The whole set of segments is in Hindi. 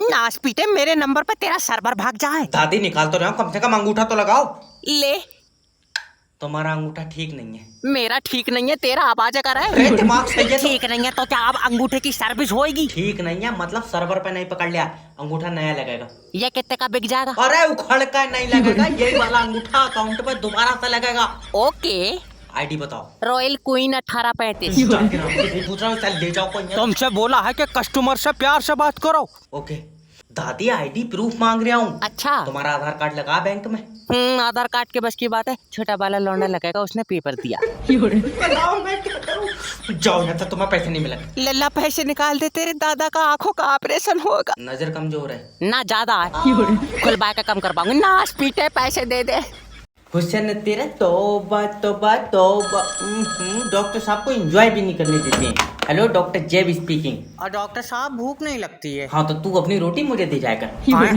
नाश पीटे, मेरे नंबर पे तेरा सर्वर भाग जाए। दादी निकाल तो रहा हूँ, कम से कम अंगूठा तो लगाओ। ले, तुम्हारा अंगूठा ठीक नहीं है। मेरा ठीक नहीं है, तेरा आवाज कर रहा अरे है। दिमाग सही है तो। ठीक नहीं है तो क्या अब अंगूठे की सर्विस होएगी? ठीक नहीं है मतलब सर्वर पे नहीं पकड़ लिया, अंगूठा नया लगेगा। ये कितने का बिक जाएगा? अरे उखड़ का नहीं लगेगा, यही वाला अंगूठा अकाउंट पे दोबारा से लगेगा। ओके, आईडी बताओ। Royal queen 1835। पूछ रहा हूँ, चल ले जाओ कोई। तुमसे बोला है कि कस्टमर से प्यार से बात करो। ओके दादी, आईडी प्रूफ मांग रहा हूँ। अच्छा, तुम्हारा आधार कार्ड लगा बैंक में? आधार कार्ड के बस की बात है, छोटा वाला लौंडा लगेगा, उसने पेपर दिया। बताओ मैं क्या करूं? जाओ यहाँ से, तुम्हें पैसे नहीं मिलेंगे। लल्ला पैसे निकाल दे, तेरे दादा का आंखों का ऑपरेशन होगा। नजर कमजोर है ना ज्यादा है, खुलवा के कम कर पाऊंगी। नाश पीटे, पैसे दे दे। हुसैन तेरा तौबा तौबा तौबा। डॉक्टर साहब को एंजॉय भी नहीं करने देते हैं। हेलो डॉक्टर जेब स्पीकिंग। और डॉक्टर साहब, भूख नहीं लगती है? हाँ तो तू अपनी रोटी मुझे दे जाएगा।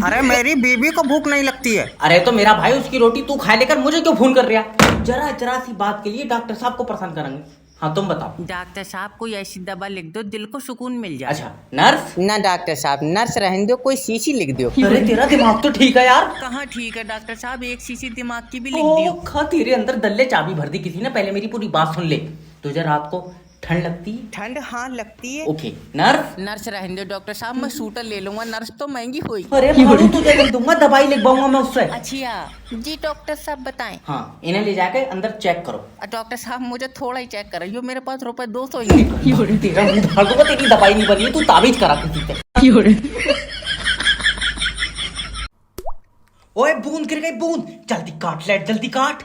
अरे मेरी बीबी को भूख नहीं लगती है। अरे तो मेरा भाई, उसकी रोटी तू खाए लेकर मुझे क्यों फोन कर रहा? जरा जरा सी बात के लिए डॉक्टर साहब को परेशान करेंगे। हाँ तुम बताओ। डॉक्टर साहब कोई ऐसी दवा लिख दो दिल को सुकून मिल जाए। अच्छा नर्स? ना डॉक्टर साहब, नर्स रहने दो, कोई शीशी लिख दो। अरे तेरा दिमाग तो ठीक है यार। कहाँ ठीक है डॉक्टर साहब, एक शीशी दिमाग की भी लिख ओ दियो। खा, तेरे अंदर दल्ले चाबी भर दी किसी ने। पहले मेरी पूरी बात सुन ले। तुझे रात को ठंड लगती है? ठंड हाँ लगती है। Okay nurse? नर्स रहने दो डॉक्टर साहब, मैं सूटर ले लूंगा, नर्स तो महंगी हुई। अरे भाड़ू तुझे लिख दूंगा, दवाई लिखवाऊंगा मैं उससे। अच्छा जी डॉक्टर साहब बताएं। हाँ इन्हें ले जाके अंदर चेक करो। डॉक्टर साहब मुझे थोड़ा ही चेक करो, मेरे पास रुपए 200 ही है। तेरा मुंह धाड़ दूंगा, तेरी दवाई नहीं बनी है, तू ताबीज करा किसी से। ओए बूंद गिर गई, बूंद। जल्दी काट लाइट, जल्दी काट।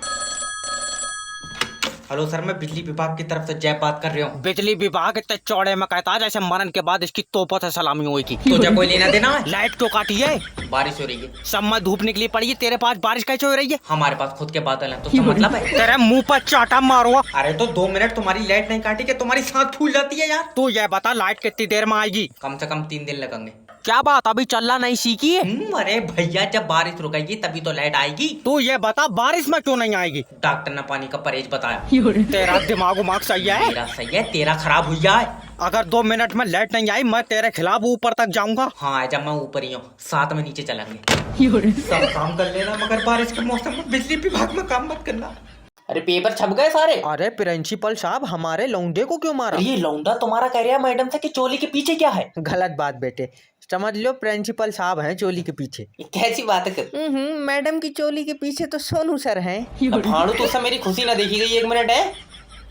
हेलो सर, मैं बिजली विभाग की तरफ से जय बात कर रहा हूँ। बिजली विभाग इतने चौड़े में कहता है जैसे मरण के बाद इसकी तोपों से सलामी होगी। तुझे कोई लेना देना है? लाइट क्यों काटी है? बारिश हो रही है। सब में धूप निकली पड़ी है, तेरे पास बारिश कैसे हो रही है? हमारे पास खुद के बादल हैं, तो उसका मतलब है? तेरे मुंह पर चाटा मारूंगा। अरे तो 2 मिनट तुम्हारी लाइट नहीं काटी कि तुम्हारी सांस फूल जाती है यार। तू ये बता लाइट कितनी देर में आएगी? कम से कम 3 दिन लगेंगे। क्या बात, अभी चलना नहीं सीखी है? अरे भैया, जब बारिश रुकेगी तभी तो लाइट आएगी। तू ये बता बारिश में क्यों नहीं आएगी? डॉक्टर ने पानी का परहेज बताया। तेरा दिमाग उमाग सही है? मेरा सही है, तेरा खराब हुई है। अगर 2 मिनट में लाइट नहीं आई, मैं तेरे खिलाफ ऊपर तक जाऊंगा। हाँ जब मैं ऊपर ही हूँ, साथ में नीचे चलेंगे। सब काम कर लेना, मगर बारिश के मौसम में बिजली विभाग में काम मत करना। अरे पेपर छप गए सारे। अरे प्रिंसिपल साहब, हमारे लौंडे को क्यों मारा? ये लौंडा तुम्हारा कह रहा है मैडम से कि चोली के पीछे क्या है? गलत बात बेटे, समझ लो प्रिंसिपल साहब हैं चोली के पीछे। कैसी बात है? मैडम की चोली के पीछे तो सोनू सर हैं। भाड़ू तो मेरी खुशी ना देखी गई, 1 मिनट है।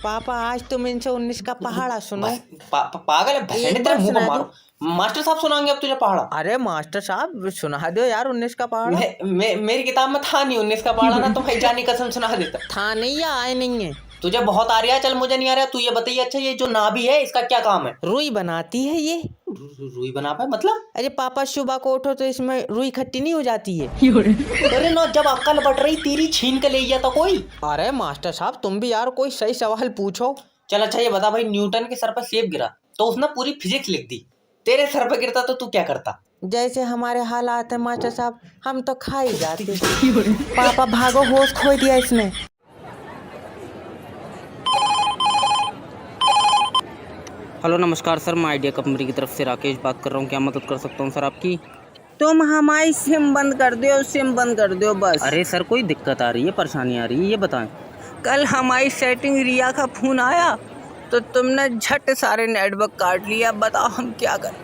पापा आज तुम इनसे 19 का पहाड़ा सुनो। पागल है, भैंस तेरे मुंह पर मारो। मास्टर साहब सुनाएंगे अब तुझे पहाड़ा। अरे मास्टर साहब सुना दो यार 19 का पहाड़ा। मेरी किताब में था नहीं 19 का पहाड़ा ना, तो भाई जानी कसम सुना देता। था नहीं या आए नहीं है? तुझे बहुत आ रहा है, चल मुझे नहीं आ रहा। तू ये बताइए, अच्छा ये जो नाभि है इसका क्या काम है? रुई बनाती है ये। रुई बना पाए मतलब? अरे पापा सुबह को उठो तो इसमें रुई खट्टी नहीं हो जाती है? अरे ना, जब अक्ल बट रही तेरी छीन के ले गया था कोई। अरे मास्टर साहब तुम भी यार कोई सही सवाल पूछो। चल अच्छा ये बता भाई, न्यूटन के सर पर सेब गिरा तो उसने पूरी फिजिक्स लिख दी। तेरे सर पर गिरता तो तू क्या करता? जैसे हमारे हालात है मास्टर साहब, हम तो खा ही जाते। पापा भागो, होश खो दिया इसने। हेलो नमस्कार सर, मैं आइडिया कंपनी की तरफ से राकेश बात कर रहा हूँ। क्या मदद कर सकता हूँ सर आपकी? तुम हमारी सिम बंद कर दो, सिम बंद कर दो बस। अरे सर कोई दिक्कत आ रही है, परेशानी आ रही है, ये बताएं। कल हमारी सेटिंग रिया का फोन आया तो तुमने झट सारे नेटवर्क काट लिया, बताओ हम क्या करें?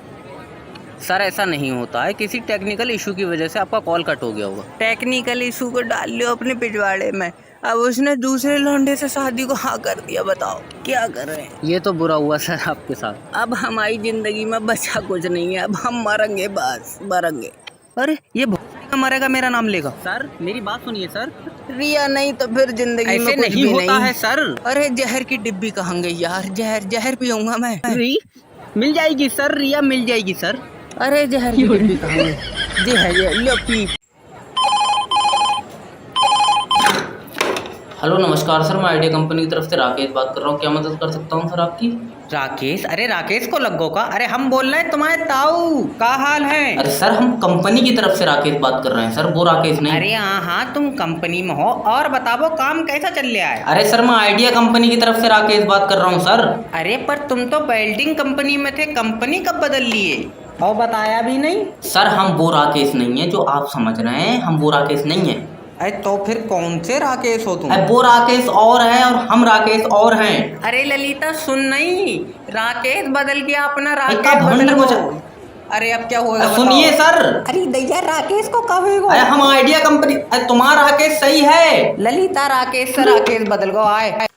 सर ऐसा नहीं होता है, किसी टेक्निकल इशू की वजह से आपका कॉल कट हो गया होगा। टेक्निकल इशू को डाल लियो अपने पिछवाड़े में। अब उसने दूसरे लौंडे से शादी को हाँ कर दिया, बताओ क्या कर रहे हैं? ये तो बुरा हुआ सर आपके साथ। अब हमारी जिंदगी में बचा कुछ नहीं है, अब हम मरेंगे, बस मरेंगे। अरे ये मरेगा मेरा नाम लेगा। सर मेरी बात सुनिए सर। रिया नहीं तो फिर जिंदगी में कुछ नहीं भी होता नहीं है सर। अरे जहर की डिब्बी कहाँ गई यार? जहर पीऊंगा मैं। मिल जाएगी सर, रिया मिल जाएगी सर। अरे जहर की डिब्बी कहाँ गई? जहर लो पी। हेलो नमस्कार सर, मैं आइडिया कंपनी की तरफ से राकेश बात कर रहा हूँ। क्या मदद कर सकता हूँ सर आपकी? राकेश? अरे राकेश को लगो का? अरे हम बोल रहे हैं तुम्हारे ताऊ का हाल है? अरे सर हम कंपनी की तरफ से राकेश बात कर रहे हैं सर, वो राकेश नहीं। अरे हाँ तुम कंपनी में हो, और बताओ काम कैसा चल रहा है? अरे सर मैं आइडिया कंपनी की तरफ से राकेश बात कर रहा हूँ सर। अरे पर तुम तो वेल्डिंग कंपनी में थे, कंपनी कब बदल लिए? और बताया भी नहीं। सर हम वो राकेश नहीं है जो आप समझ रहे हैं, हम वो राकेश नहीं है। अरे तो फिर कौन से राकेश हो तुम? अरे वो राकेश और है और हम राकेश और हैं। अरे ललिता सुन, नहीं राकेश बदल के अपना राकेश का भवंडर बदल मुझे- गो। अरे अब क्या होगा सुनिए सर, अरे दैया राकेश को कब होगा? अरे हम आइडिया कंपनी, अरे तुम्हारा राकेश सही है। ललिता राकेश से राकेश बदल गो आए।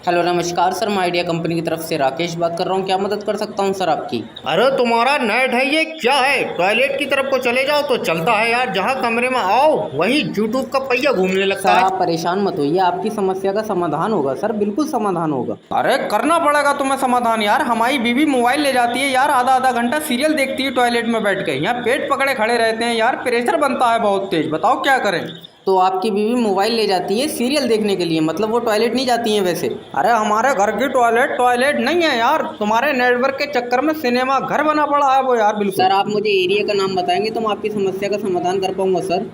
हेलो नमस्कार सर, मैं आइडिया कंपनी की तरफ से राकेश बात कर रहा हूँ। क्या मदद कर सकता हूँ सर आपकी? अरे तुम्हारा नेट है ये क्या है? टॉयलेट की तरफ को चले जाओ तो चलता है यार, जहाँ कमरे में आओ वहीं यूट्यूब का पहिया घूमने लगता सर है। आप परेशान मत होइए, आपकी समस्या का समाधान होगा सर, बिल्कुल समाधान होगा। अरे करना पड़ेगा तुम्हें समाधान यार। हमारी बीवी मोबाइल ले जाती है यार, आधा आधा घंटा सीरियल देखती है टॉयलेट में बैठ के। यहाँ पेट पकड़े खड़े रहते हैं यार, प्रेशर बनता है बहुत तेज। बताओ क्या करें? तो आपकी बीवी मोबाइल ले जाती है सीरियल देखने के लिए, मतलब वो टॉयलेट नहीं जाती है वैसे? अरे हमारे घर की टॉयलेट नहीं है यार, तुम्हारे नेटवर्क के चक्कर में सिनेमा घर बना पड़ा है वो यार। बिल्कुल सर, आप मुझे एरिया का नाम बताएंगे तो मैं आपकी समस्या का समाधान कर पाऊंगा सर।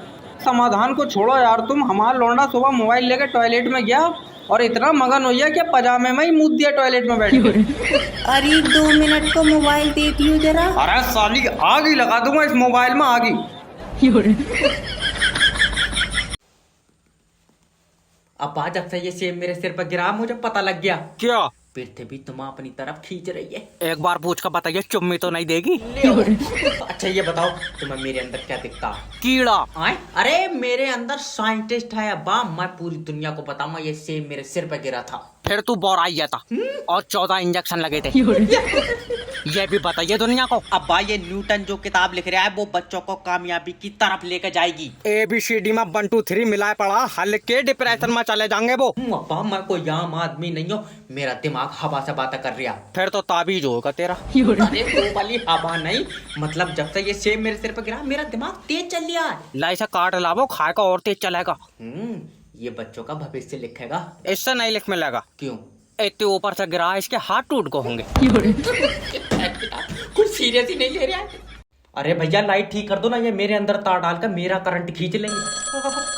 समाधान को छोड़ो यार तुम, हमारा लौंडा सुबह मोबाइल लेकर टॉयलेट में गया और इतना मगन हो गया कि पजामे में ही मुँह दिया टॉयलेट में बैठ के। अरे 2 मिनट को मोबाइल देती हूँ जरा। अरे साली आग ही लगा दूंगा इस मोबाइल में, आग ही। अब आज जब से ये सेब मेरे सिर पर गिरा मुझे पता लग गया। क्या? पृथ्वी तुम अपनी तरफ खींच रही है। एक बार पूछ कर बताइए, चुम्मी तो नहीं देगी? अच्छा ये बताओ तुम्हें मेरे अंदर क्या दिखता है? कीड़ा। आए? अरे मेरे अंदर साइंटिस्ट है अब्बा, मैं पूरी दुनिया को बताऊंगा ये सेब मेरे सिर पर गिरा था। फिर तू बोराइया था और 14 इंजेक्शन लगे थे। ये भी बताइए दुनिया को। अब्बा ये न्यूटन जो किताब लिख रहा है वो बच्चों को कामयाबी की तरफ लेकर जाएगी। ABCD में 1 2 3 मिलाए पड़ा, हल्के डिप्रेशन में चले जाएंगे वो। अब्बा मैं कोई आम आदमी नहीं हूँ, मेरा दिमाग हवा से बातें कर रहा। फिर तो ताबीज होगा तेरा। अरे वो वाली हवा नहीं, मतलब जब से ये सेब मेरे सिर पर गिरा मेरा दिमाग तेज चल रहा है। लाई से काट लावो, खाएगा और तेज चलेगा। ये बच्चों का भविष्य लिखेगा। इससे नहीं लिख मिलेगा। क्यों? इतने ऊपर से गिरा है, इसके हाथ टूट को होंगे। कुछ सीरियस ही नहीं ले रहा है। अरे भैया लाइट ठीक कर दो ना, ये मेरे अंदर तार डालकर मेरा करंट खींच लेंगे।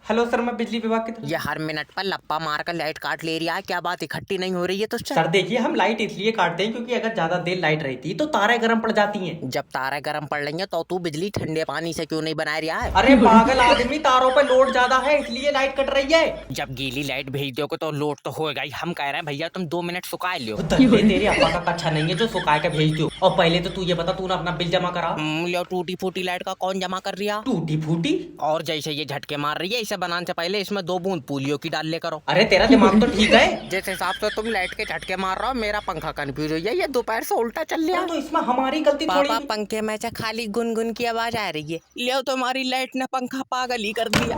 हेलो सर, मैं बिजली विभाग की ये हर मिनट पर लप्पा मारकर लाइट काट ले रहा है, क्या बात इकट्ठी नहीं हो रही है? तो सर देखिए हम लाइट इसलिए काटते हैं क्योंकि अगर ज्यादा देर लाइट रहती तो तारे गर्म पड़ जाती हैं। जब तारे गर्म पड़ रही हैं तो तू बिजली ठंडे पानी से क्यों नहीं बना रहा है? अरे पागल आदमी, तारों पे लोड ज्यादा है इसलिए लाइट कट रही है। जब गीली लाइट भेज दोगे तो लोड तो होगा ही। हम कह रहे हैं भैया तुम 2 मिनट सुखा लो। तेरे अब्बा का कच्चा नहीं है जो सुखा के भेज दो। और पहले तो तू ये बता, तूने अपना बिल जमा करा? लो टूटी फूटी लाइट का कौन जमा कर रहा? टूटी फूटी? और जैसे ये झटके मार रही है, इसे बनाने से पहले इसमें 2 बूंद पोलियो की डाल ले करो। अरे तेरा दिमाग तो ठीक है। जिस हिसाब से तुम लाइट के झटके मार रहे हो, मेरा पंखा कंफ्यूज हो गया, ये दोपहर से उल्टा चल रहा है। तो इसमें हमारी गलती थोड़ी। पापा पंखे में से खाली गुनगुन की आवाज आ रही है। ले तुम्हारी लाइट ने पंखा पागल ही कर दिया।